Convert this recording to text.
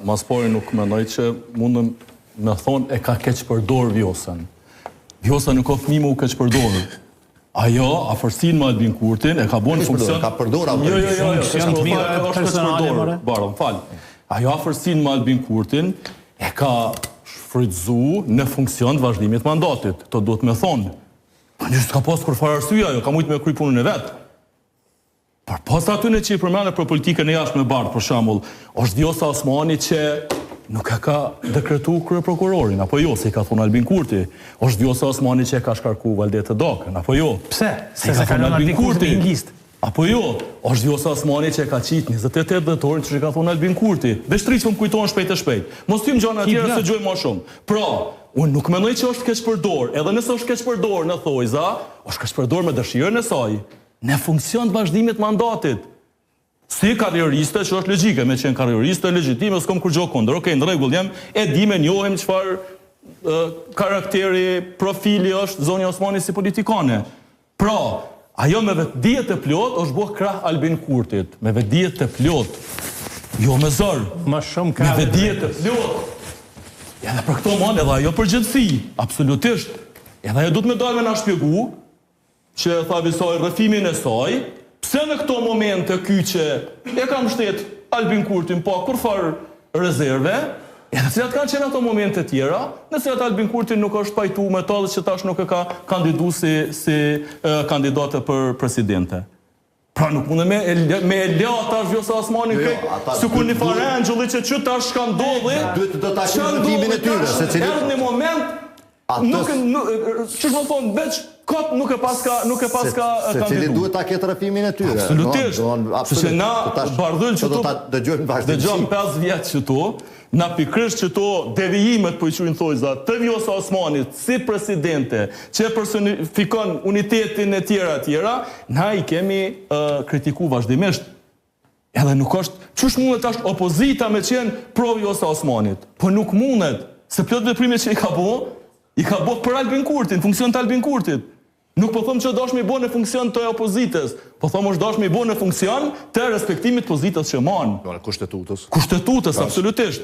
Mas pari nuk mendoj që mundëm me thonë e ka keq përdor Vjosën. Vjosa nuk ka fëmijë me u keq përdor. Ajo, afërsinë me Albin Kurtin e ka bën funksion. Ka përdor apo? Baro, fal. Ajo afërsinë me Albin Kurtin e ka shfrytzuar në funksion të vazhdimit të mandatit. To duhet me thonë. Njështë ka pas kur farë arsye ajo, ka mujtë me kry punën e vetë. Por pas aty në që i përmene për politikën e jashtme bardh, për shembull, është Vjosa Osmani që nuk e ka dekretu kryeprokurorin, apo jo, se i ka thonë Albin Kurti. Është Vjosa Osmani që e ka shkarku Valdetë Dokën, apo jo. Pse? Se i ka thonë Albin Kurti. Apo jo, është Vjosa Osmani që e ka qitë 28 dhjetorin që i ka thonë Albin Kurti. Veçtrisë më kujtohen shpejt e shpejt. Mos tym gjana tjera se gjoj më shumë. Pra, unë nuk mendoj që është keq përdor, edhe nëse është keq përdor në thojza, është keq përdor me dëshirën e saj, në funksion të vazhdimit mandatit. Si karrieriste, që është logjike, me qenë karrieriste legjitime, s'kom kur gjë kundër. Okej, në rregull jam, e di me njohim çfarë karakteri, profili është Zonja Osmani si politikane. Pra, ajo me vetdije të plot është bërë krah Albin Kurtit, me vetdije të plot. Jo me zor. Më shumë ka. Me vetdije të plot. Edhe për këto mon, edhe ajo përgjithësi, absolutisht. Edhe ajo duhet me dalë me na shpjegu, që tha visoj rrëfimin e saj, pse në këto momente ky që e kam shtet Albin Kurtin, po kur farë rezerve, edhe cilat kanë qenë ato momente tjera, në cilat Albin Kurtin nuk është pajtu me to dhe që tash nuk e ka kandidu si kandidate për presidente. Pra nuk mundë me e lea tash Vjosa Osmani si kur një farë angjulli që tash shka ndodhi, Duhet të tash rrëfimin e tyre, se cili në moment, që më thonë, veç kot nuk e paska se cili duhet ta ketë rrëfimin e tyre. Absolutisht. Sepse na bardhyl që do ta dëgjojmë vazhdimisht. Dëgjojmë 5 vjet që to, na pikërisht që to devijimet po i quajnë thojza të Vjosa Osmanit si presidente, që personifikon unitetin e tjera, na i kemi kritiku vazhdimisht. Edhe nuk është, çush mundet tash opozita me qenë pro Vjosa Osmanit? Po nuk mundet, se plot veprimet që i ka bo për Albin Kurtin, funksion të Albin Kurtit. Nuk po thëmë që dashme i bo në funksion të opozitës, po thëmë është dashme i bo në funksion të respektimit pozitës që manë. Kushtetutës. Kushtetutës, absolutisht.